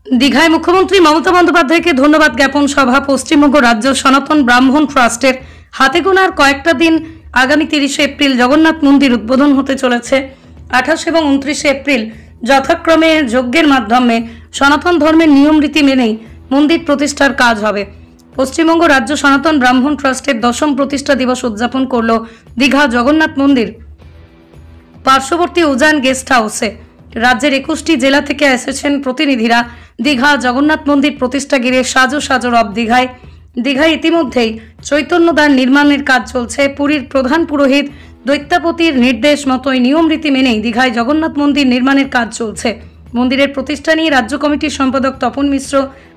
দীঘায় মুখ্যমন্ত্রী মমতা বন্দ্যোপাধ্যায়কে ধন্যবাদ জ্ঞাপন সভা পশ্চিমবঙ্গ রাজ্য সনাতন ব্রাহ্মণ ট্রাস্টের হাতে গোনার কয়েকটা দিন আগামী 30 এপ্রিল জগন্নাথ মন্দির উদ্বোধন হতে চলেছে। 28 এবং 29 এপ্রিল যথাক্রমে যজ্ঞের মাধ্যমে সনাতন ধর্মের নিয়ম রীতি মেনেই মন্দির প্রতিষ্ঠার কাজ হবে। পশ্চিমবঙ্গ রাজ্য সনাতন ব্রাহ্মণ ট্রাস্টের 10ম প্রতিষ্ঠা দিবস উদযাপন করল দীঘা জগন্নাথ মন্দির পার্শ্ববর্তী উজান গেস্ট হাউসে। রাজ্যের 21টি জেলা থেকে এসেছেন প্রতিনিধিরা। দীঘা জগন্নাথ মন্দির প্রতিষ্ঠা ঘিরে সাজো সাজো রব দীঘায়। দীঘায় ইতিমধ্যেই চৈতন্যদ্বার নির্মাণের কাজ চলছে। পুরীর প্রধান পুরোহিত দৈত্যাপতির নির্দেশ মতোই নিয়ম রীতি মেনেই দীঘায় জগন্নাথ মন্দির নির্মাণের কাজ চলছে। মন্দিরের প্রতিষ্ঠা নিয়ে রাজ্য কমিটির সম্পাদক তপন মিশ্র,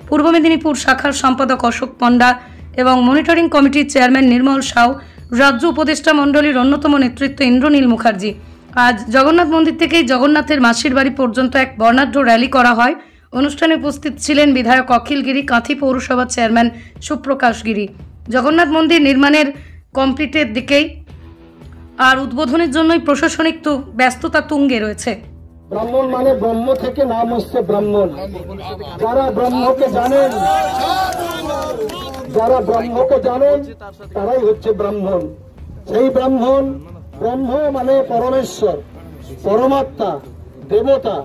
পূর্ব মেদিনীপুর শাখার সম্পাদক অশোক পণ্ডা এবং মনিটরিং কমিটির চেয়ারম্যান নির্মল সাউ, রাজ্য উপদেষ্টা মণ্ডলীর অন্যতম নেতৃত্ব ইন্দ্রনীল মুখার্জি। আজ জগন্নাথ মন্দির থেকেই জগন্নাথের মাসির বাড়ি পর্যন্ত এক বর্ণাঢ্য র্যালি করা হয়। অনুষ্ঠানে উপস্থিত ছিলেন বিধায়ক অখিল গিরি, কাঁথি পৌরসভার চেয়ারম্যান সুপ্রকাশ গিরি। জগন্নাথ মন্দির নির্মাণের কমপ্লিটের দিকেই আর উদ্বোধনের জন্যই প্রশাসনিক ব্যস্ততা তুঙ্গে রয়েছে। ব্রাহ্মণ মানে ব্রহ্ম থেকে নাম হচ্ছে ব্রাহ্মণ। যারা ব্রহ্মকে জানেন তারাই হচ্ছে ব্রাহ্মণ। সেই ব্রাহ্মণ, ব্রহ্ম মানে পরমেশ্বর, পরমাত্মা, দেবতা,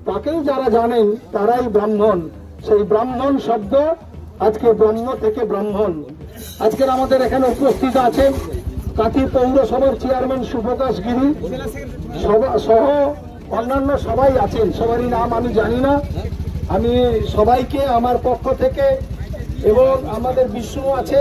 তাকেই যারা জানেন তারাই ব্রাহ্মণ। সেই ব্রাহ্মণ শব্দ আজকে ব্রহ্ম থেকে ব্রাহ্মণ। আজকের আমাদের এখানে উপস্থিত আছেন কাঁথি পৌরসভার চেয়ারম্যান সুপ্রকাশ গিরি সহ অন্যান্য সবাই আছেন। সবারই নাম আমি জানি না। আমি সবাইকে আমার পক্ষ থেকে এবং আমাদের বিষ্ণু আছে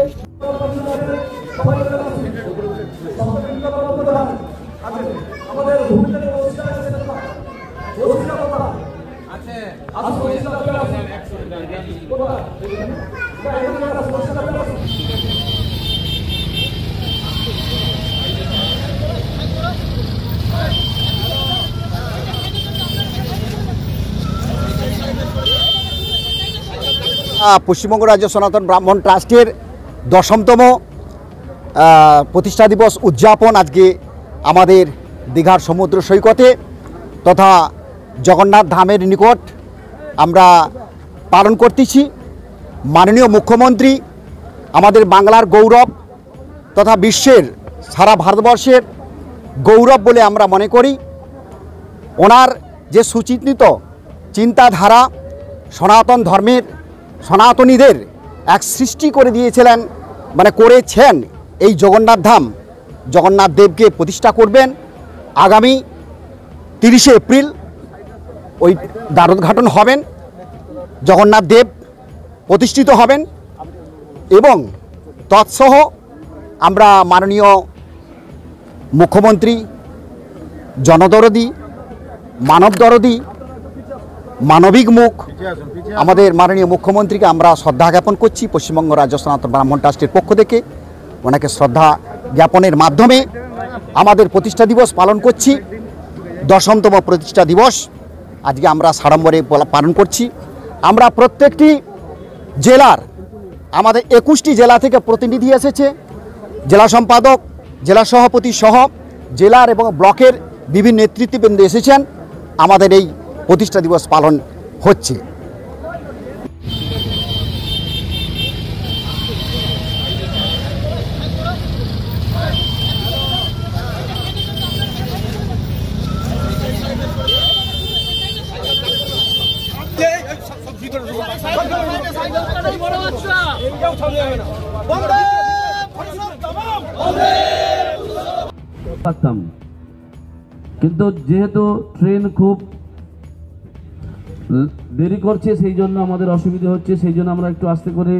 পশ্চিমবঙ্গ রাজ্য সনাতন ব্রাহ্মণ ট্রাস্টের 10মতম প্রতিষ্ঠা দিবস উদযাপন আজকে আমাদের দীঘার সমুদ্র সৈকতে তথা জগন্নাথ ধামের নিকট আমরা পালন করতেছি। মাননীয় মুখ্যমন্ত্রী আমাদের বাংলার গৌরব তথা বিশ্বের সারা ভারতবর্ষের গৌরব বলে আমরা মনে করি। ওনার যে সুচিন্তিত চিন্তাধারা সনাতন ধর্মের সনাতনীদের এক সৃষ্টি করে দিয়েছিলেন, করেছেন এই জগন্নাথ ধাম। জগন্নাথ দেবকে প্রতিষ্ঠা করবেন আগামী 30 এপ্রিল। ওই দ্বারোদ্ঘাটন হবেন, জগন্নাথ দেব প্রতিষ্ঠিত হবেন এবং তৎসহ আমরা মাননীয় মুখ্যমন্ত্রী জনদরদী, মানবদরদী, মানবিক মুখ আমাদের মাননীয় মুখ্যমন্ত্রীকে আমরা শ্রদ্ধা জ্ঞাপন করছি। পশ্চিমবঙ্গ রাজ্য সনাতন ব্রাহ্মণ ট্রাস্টের পক্ষ থেকে ওনাকে শ্রদ্ধা জ্ঞাপনের মাধ্যমে আমাদের প্রতিষ্ঠা দিবস পালন করছি। 10মতম প্রতিষ্ঠা দিবস আজকে আমরা সাড়ম্বরে পালন করছি। আমরা প্রত্যেকটি জেলার, আমাদের 21টি জেলা থেকে প্রতিনিধি এসেছে, জেলা সম্পাদক, জেলা সভাপতি সহ জেলার এবং ব্লকের বিভিন্ন নেতৃত্ববৃন্দ এসেছেন। আমাদের এই প্রতিষ্ঠা দিবস পালন হচ্ছে। কিন্তু যেহেতু ট্রেন খুব দেরি করছে সেই জন্য আমাদের অসুবিধা হচ্ছে, সেই জন্য আমরা একটু আস্তে করে